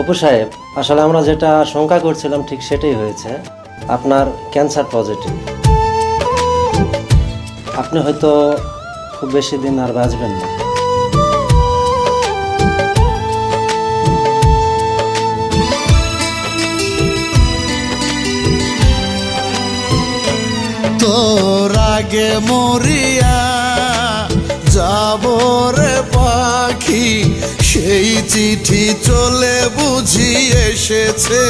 অপু সাহেব, আসলে আমরা যেটা শঙ্কা করছিলাম ঠিক সেটাই হয়েছে। আপনার ক্যান্সার পজিটিভ। আপনি হয়তো খুব বেশি দিন আর বাঁচবেন না। তোর আগে মরিয়া যাব রে পাখি, সেই চিঠি চলে বুঝি এসেছে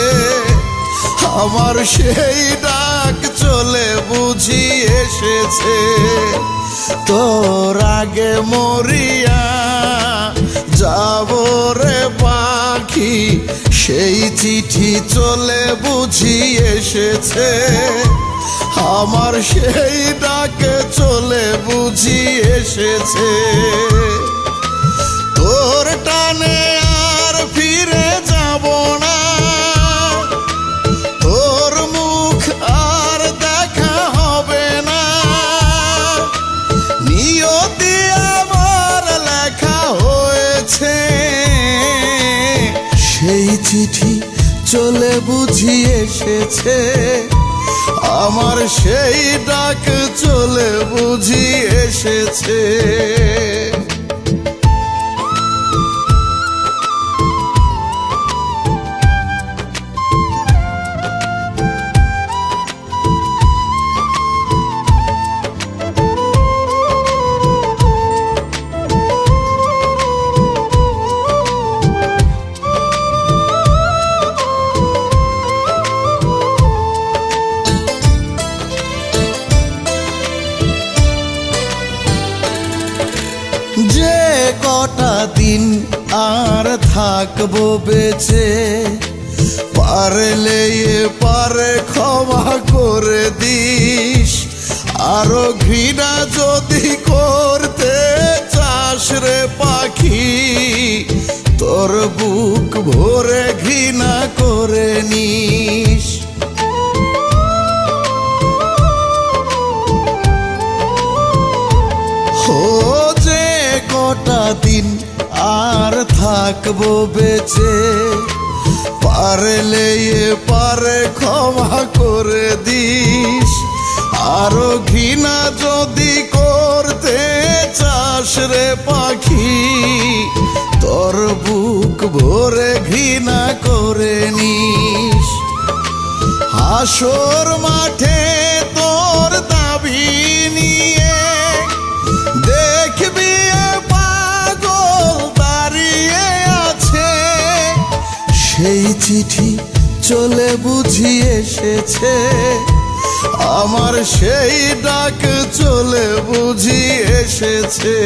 আমার, সেই ডাক চলে বুঝি এসেছে। তোর আগে মরিয়া যাব রে পাখি, সেই চিঠি চলে বুঝি এসেছে আমার, সেই ডাকে চলে বুঝি এসেছে। তোর টানে আর ফিরে যাব না, তোর মুখ আর দেখা হবে না, নিয়তি আমার লেখা হয়েছে। সেই চিঠি চলে বুঝি এসেছে আমার, সেই ডাক চলে বুঝি এসেছে। যে কটা দিন আর থাকবো বেঁচে, পারলে পারে ক্ষমা করে দিস। আরো ঘৃণা যদি করতে চাস রে পাখি, তোর বুক ভরে ঘৃণা করে নিস। কটা দিন আর থাকবো বেঁচে, পারলে পারে ক্ষমা করে দিস। আরো ঘৃণা যদি করতে চাস রে পাখি, তোর বুক ভরে ঘৃণা করে নিস। হাসর মাঠে তোর দাবি নিয়ে দেখবি পাগল দাঁড়িয়ে আছে, সেই চিঠি চলে বুঝি এসেছে আমার, সেই ডাক চলে বুঝি এসেছে।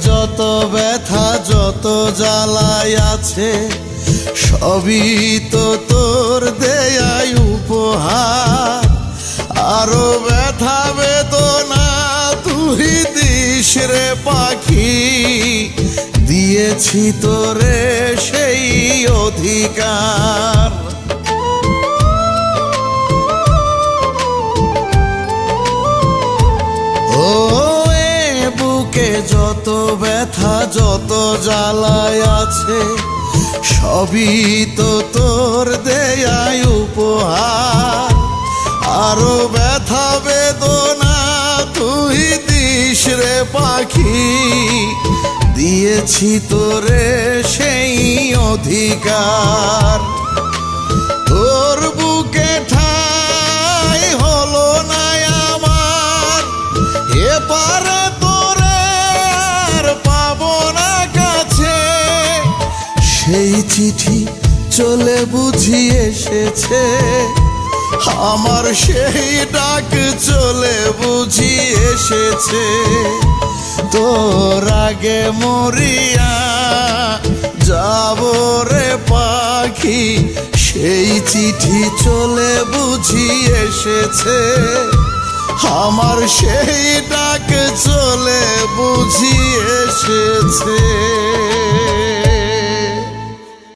যত ব্যথা যত জ্বালাই আছে, সবই তো তোর দেয়াই উপহার। আরো ব্যথা বেদনা তুই দিস রে পাখি, দিয়েছি তোরে সেই অধিকার। যত ব্যথা যত জ্বালায় আছে, সবই তো তোর দেয়াই উপহার। আরো ব্যথা বেদনা তুই দিস রে পাখি, দিয়েছি তোরে সেই অধিকার। তোর বুকে ঠাই হলো না আমার, এপারে সেই চিঠি চলে বুঝি এসেছে আমার, সেই ডাক চলে বুঝি এসেছে। তোর আগে মরিয়া যাব রে পাখি, সেই চিঠি চলে বুঝি এসেছে, আমার সেই ডাক চলে বুঝি এসেছে।